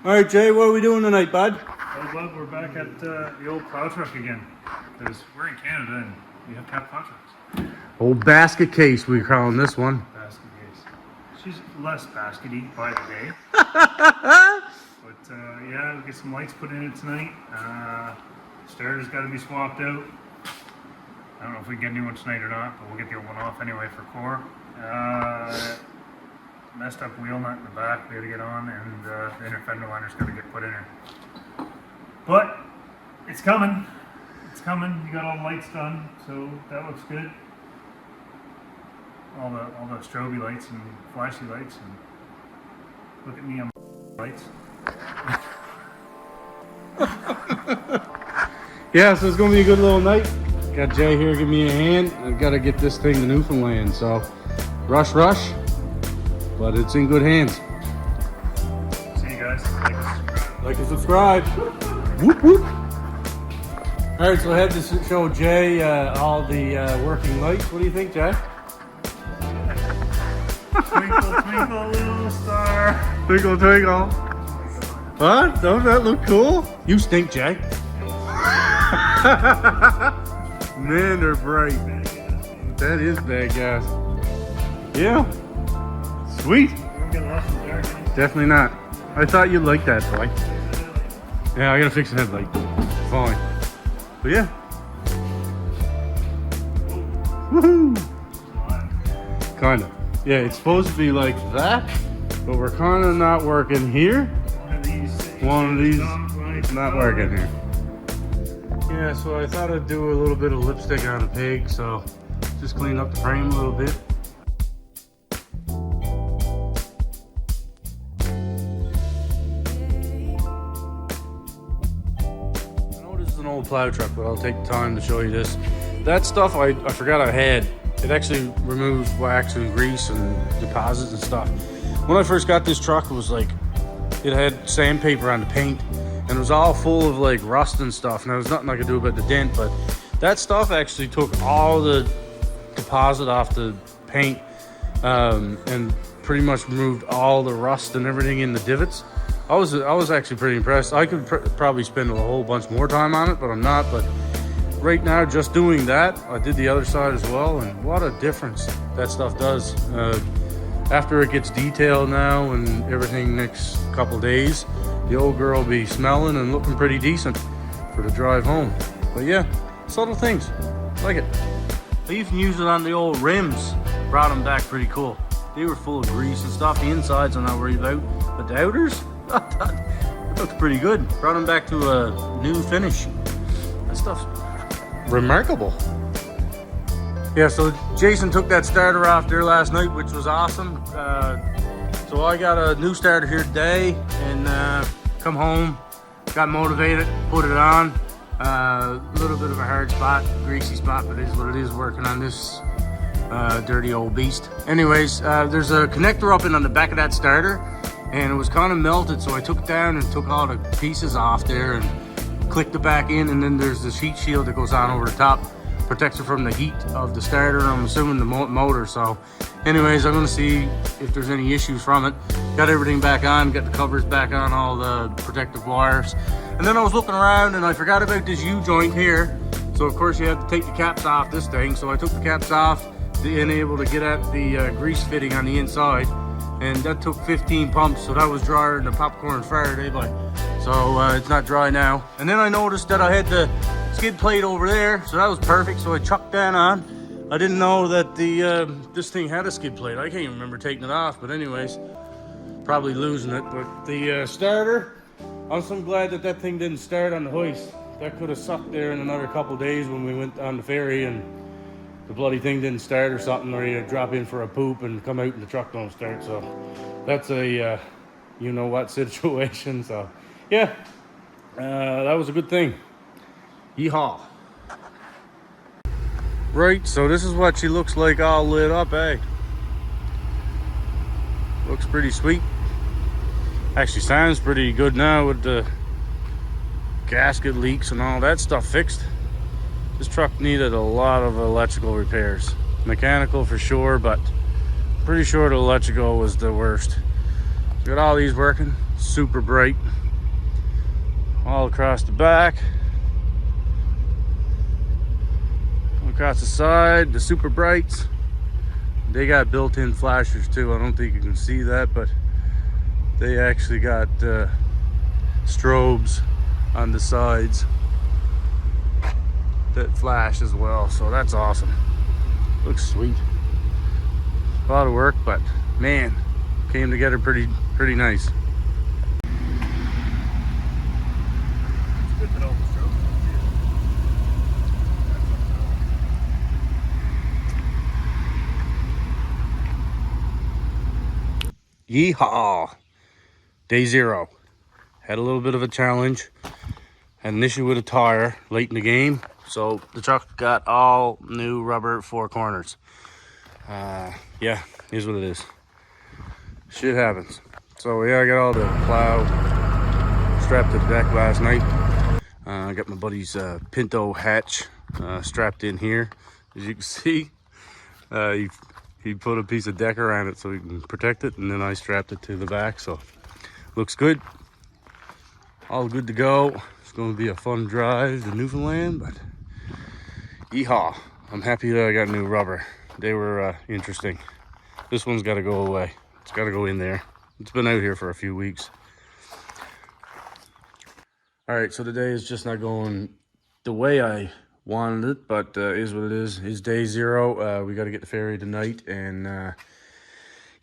All right, Jay, what are we doing tonight, bud? Well, bud, we're back at the old plow truck again. Because we're in Canada and we have to have plow trucks. Old basket case, we're calling this one. Basket case. She's less baskety by the day. But yeah, we'll get some lights put in it tonight. Starter's got to be swapped out. I don't know if we can get a new one tonight or not, but we'll get the old one off anyway for core. Messed up wheel nut in the back we had to get on, and the inner fender liner's got to get put in her. But it's coming. It's coming. You got all the lights done, so that looks good. All the strobe lights and flashy lights, and look at me on lights. Yeah, so it's gonna be a good little night. Got Jay here, give me a hand. I've got to get this thing to Newfoundland, so rush, but it's in good hands. See you guys. Like and subscribe. Whoop whoop. All right, so I had to show Jay all the working lights. What do you think, Jay? Twinkle, twinkle, little star. Twinkle, twinkle. What? Don't that look cool? You stink, Jay. Man, they're bright. That is bad gas. Yeah. Sweet. Definitely not. I thought you'd like that, boy. Yeah, I gotta fix the headlight. Fine. But yeah. Woohoo! Kinda. Yeah, it's supposed to be like that, but we're kinda not working here. One of these not working here. Yeah, so I thought I'd do a little bit of lipstick on the pig, so just clean up the frame a little bit. I know this is an old plow truck, but I'll take the time to show you this. That stuff I forgot I had. It actually removes wax and grease and deposits and stuff. When I first got this truck, it was like, it had sandpaper on the paint, and it was all full of like rust and stuff, and there was nothing I could do about the dent, but that stuff actually took all the deposit off the paint and pretty much removed all the rust and everything in the divots. I was actually pretty impressed. I could probably spend a whole bunch more time on it, but I'm not. But right now, just doing that, I did the other side as well, and what a difference that stuff does. After it gets detailed now and everything next couple days, the old girl will be smelling and looking pretty decent for the drive home. But yeah, subtle things, like it. I even used it on the old rims, brought them back pretty cool. They were full of grease and stuff. The insides I'm not worried about, but the outers, that looked pretty good. Brought them back to a new finish. That stuff's remarkable. Yeah, so Jason took that starter off there last night, which was awesome. So I got a new starter here today, and come home, got motivated, put it on. A little bit of a hard spot, greasy spot, but it is what it is working on this dirty old beast. Anyways, there's a connector up in on the back of that starter, and it was kind of melted, so I took it down and took all the pieces off there and clicked it back in, and then there's this heat shield that goes on over the top. Protects it from the heat of the starter, I'm assuming the motor. So anyways, I'm gonna see if there's any issues from it. Got everything back on, got the covers back on, all the protective wires. And then I was looking around and I forgot about this U-joint here. So of course you have to take the caps off this thing. So I took the caps off and able to get at the grease fitting on the inside. And that took 15 pumps, so that was drier than the popcorn Faraday, but so it's not dry now. And then I noticed that I had the skid plate over there, so that was perfect. So I chucked that on. I didn't know that the this thing had a skid plate. I can't even remember taking it off, but anyways, probably losing it. But the starter, I'm so glad that that thing didn't start on the hoist. That could have sucked there in another couple days when we went on the ferry and the bloody thing didn't start or something, or you drop in for a poop and come out and the truck don't start. So that's a you know what situation. So yeah, that was a good thing. Yeehaw. Right, so this is what she looks like all lit up, eh? Looks pretty sweet. Actually sounds pretty good now with the gasket leaks and all that stuff fixed. This truck needed a lot of electrical repairs. Mechanical for sure, but pretty sure the electrical was the worst. Got all these working, super bright. All across the back. All across the side, the super brights. They got built-in flashers too. I don't think you can see that, but they actually got strobes on the sides that flash as well, so that's awesome. Looks sweet. A lot of work, but man, came together pretty nice. It's good that all the strokes Yeehaw! Day 0. Had a little bit of a challenge. Had an issue with a tire late in the game, so the truck got all new rubber 4 corners. Yeah, here's what it is. Shit happens. So yeah, I got all the plow strapped to the deck last night. I got my buddy's Pinto hatch strapped in here. As you can see, he put a piece of deck around it so he can protect it, and then I strapped it to the back, so looks good. All good to go. It's going to be a fun drive to Newfoundland, but yeehaw. I'm happy that I got new rubber. They were interesting. This one's got to go away. It's got to go in there. It's been out here for a few weeks. All right, so today is just not going the way I wanted it, but is what it is. It's day 0. We got to get the ferry tonight, and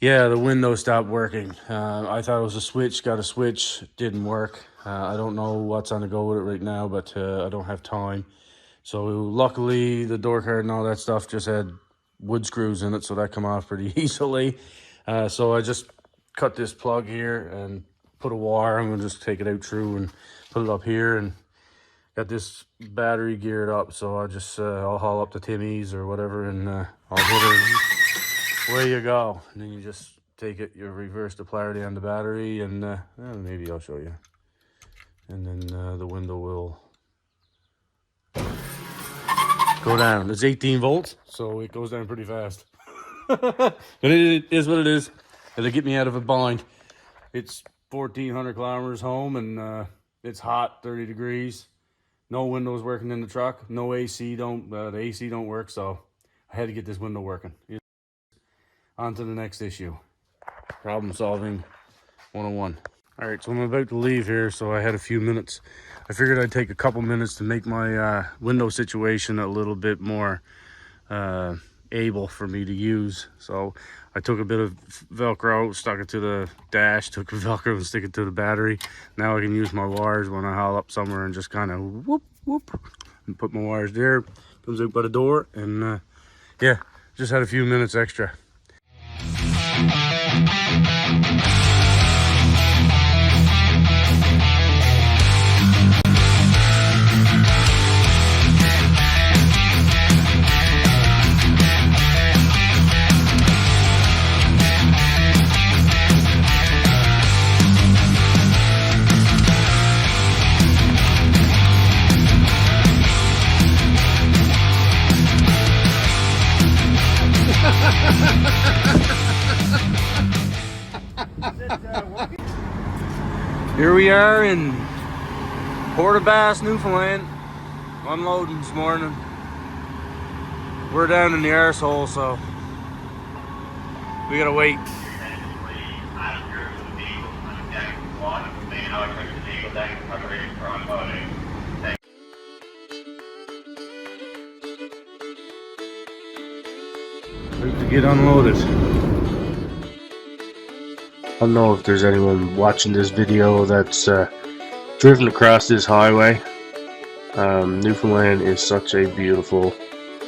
yeah, the window stopped working. I thought it was a switch, got a switch, didn't work. I don't know what's on the go with it right now, but I don't have time. So luckily the door card and all that stuff just had wood screws in it, so that come off pretty easily. So I just cut this plug here and put a wire. I'm gonna just take it out through and put it up here, and got this battery geared up. So I just I'll haul up to Timmy's or whatever, and I'll hit her. Where you go, and then you just take it, you reverse the polarity on the battery, and maybe I'll show you. And then the window will go down. It's 18 volts, so it goes down pretty fast. But it is what it is. It'll get me out of a bind. It's 1,400 kilometers home, and it's hot, 30 degrees. No windows working in the truck. No AC. The AC don't work, so I had to get this window working. On to the next issue. Problem solving 101. All right, so I'm about to leave here, so I had a few minutes. I figured I'd take a couple minutes to make my window situation a little bit more able for me to use. So I took a bit of Velcro, stuck it to the dash, took a Velcro and stick it to the battery. Now I can use my wires when I haul up somewhere and just kind of whoop, whoop, and put my wires there. Comes out by the door, and yeah, just had a few minutes extra. Here we are in Port of Bass, Newfoundland, unloading this morning. We're down in the arsehole, so we gotta wait. Wait to get unloaded. I don't know if there's anyone watching this video that's driven across this highway. Newfoundland is such a beautiful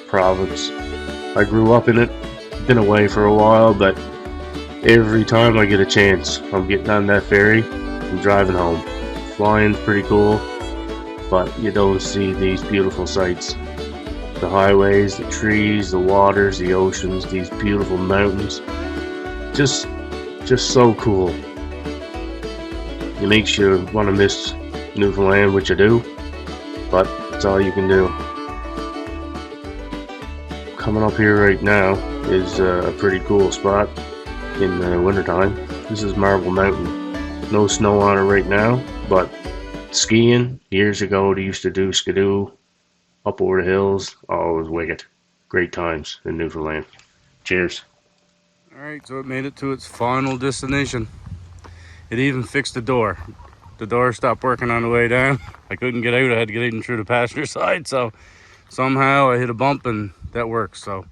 province. I grew up in it, been away for a while, but every time I get a chance, I'm getting on that ferry and driving home. Flying's pretty cool, but you don't see these beautiful sights. The highways, the trees, the waters, the oceans, these beautiful mountains. Just so cool. It makes you want to miss Newfoundland, which I do, but it's all you can do. Coming up here right now is a pretty cool spot in the wintertime. This is Marble Mountain. No snow on it right now, but skiing, years ago they used to do skidoo up over the hills. Oh, it was wicked. Great times in Newfoundland. Cheers. Alright, so it made it to its final destination. It even fixed the door. The door stopped working on the way down. I couldn't get out. I had to get in through the passenger side, so somehow I hit a bump and that works. So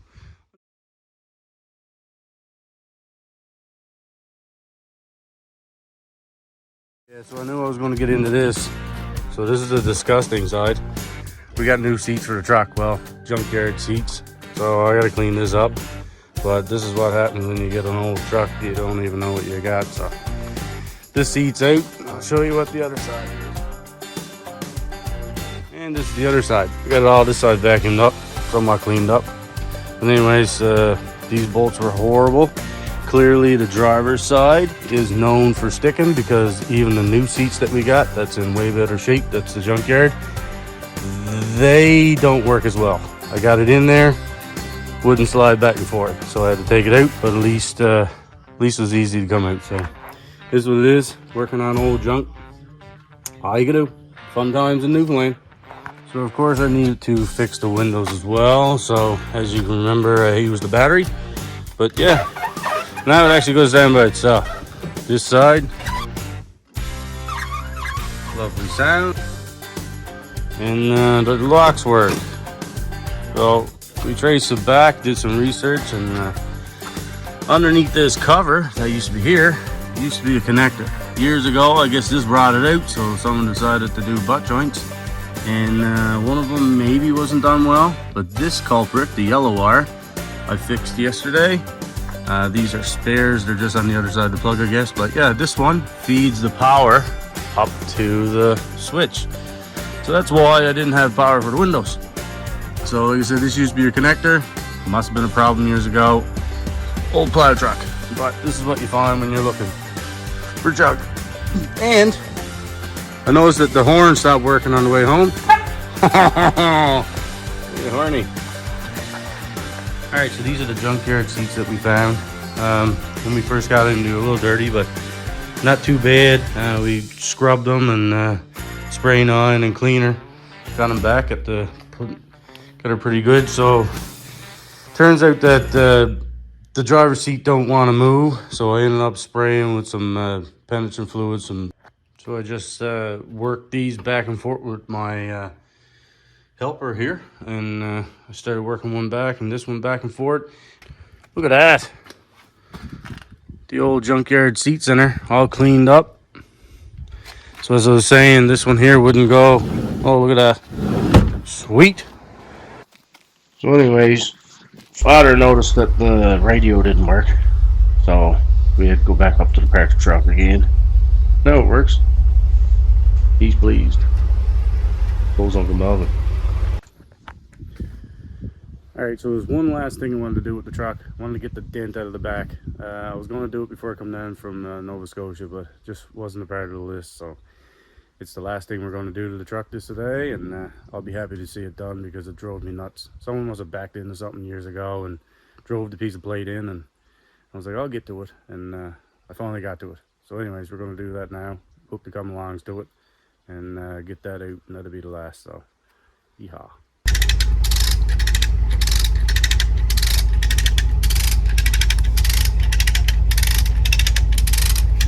yeah, so I knew I was going to get into this. So this is the disgusting side. We got new seats for the truck. Well, junkyard seats. So I got to clean this up. But this is what happens when you get an old truck. You don't even know what you got. So this seat's out. I'll show you what the other side is. And this is the other side. We got all this side vacuumed up, somewhat cleaned up. But anyways, these bolts were horrible. Clearly the driver's side is known for sticking, because even the new seats that we got, that's in way better shape, that's the junkyard, they don't work as well. I got it in there, wouldn't slide back and forth, so I had to take it out, but at least it was easy to come out. So this is what it is, working on old junk. All you can do. Fun times in Newfoundland. So of course I needed to fix the windows as well. So as you can remember, I used the battery. But yeah, now it actually goes down by itself. This side, lovely sound. And the locks work. So we traced it back, did some research, and underneath this cover that used to be here, used to be a connector. Years ago, I guess this rotted out, so someone decided to do butt joints. And one of them maybe wasn't done well, but this culprit, the yellow wire, I fixed yesterday. These are spares, they're just on the other side of the plug, I guess. But yeah, this one feeds the power up to the switch. So that's why I didn't have power for the windows. So like I said, this used to be your connector. Must have been a problem years ago. Old plow truck. But this is what you find when you're looking for junk. And I noticed that the horn stopped working on the way home. You're horny. Alright, so these are the junkyard seats that we found. When we first got in, they were a little dirty, but not too bad. We scrubbed them and spraying on and cleaner. Got them back at the, got her pretty good. So turns out that the driver's seat don't want to move. So I ended up spraying with some penetrant fluid. So I just worked these back and forth with my helper here. And I started working one back and this one back and forth. Look at that. The old junkyard seats in there, all cleaned up. So as I was saying, this one here wouldn't go. Oh, look at that. Sweet. So anyways, Father noticed that the radio didn't work. So we had to go back up to the parts truck again. Now it works. He's pleased. Goes Uncle Melvin. Alright, so there's one last thing I wanted to do with the truck. I wanted to get the dent out of the back. I was going to do it before I come down from Nova Scotia, but just wasn't a part of the list. So it's the last thing we're going to do to the truck this today, and I'll be happy to see it done because it drove me nuts. Someone must have backed into something years ago and drove the piece of plate in, and I was like, I'll get to it, and I finally got to it. So anyways, we're going to do that now. Hope to come along to it and get that out, and that'll be the last. So yeehaw.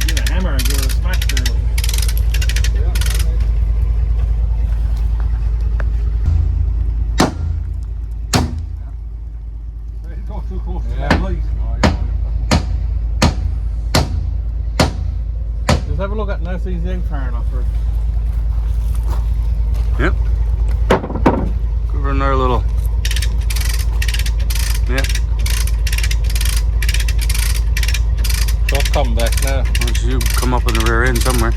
Get a hammer and give it a smack there. Too close to that light. Just have a look at now, see the egg far enough for it. Yep. Go for another little. Yep. Truck coming back now. Why don't you come up in the rear end somewhere?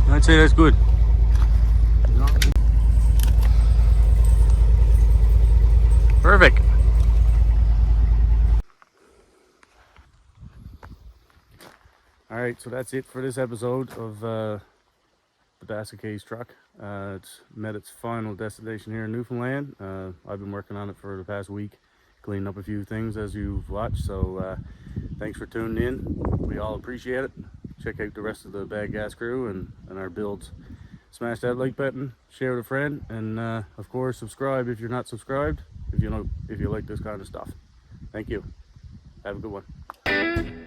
I'd say that's good. Perfect. All right, so that's it for this episode of the Basket Case truck. It's met its final destination here in Newfoundland. I've been working on it for the past week. cleaned up a few things as you've watched. So thanks for tuning in. We all appreciate it. Check out the rest of the Bad Gas crew and our builds. Smash that like button, share with a friend, and of course subscribe if you're not subscribed, if you like this kind of stuff. Thank you. Have a good one.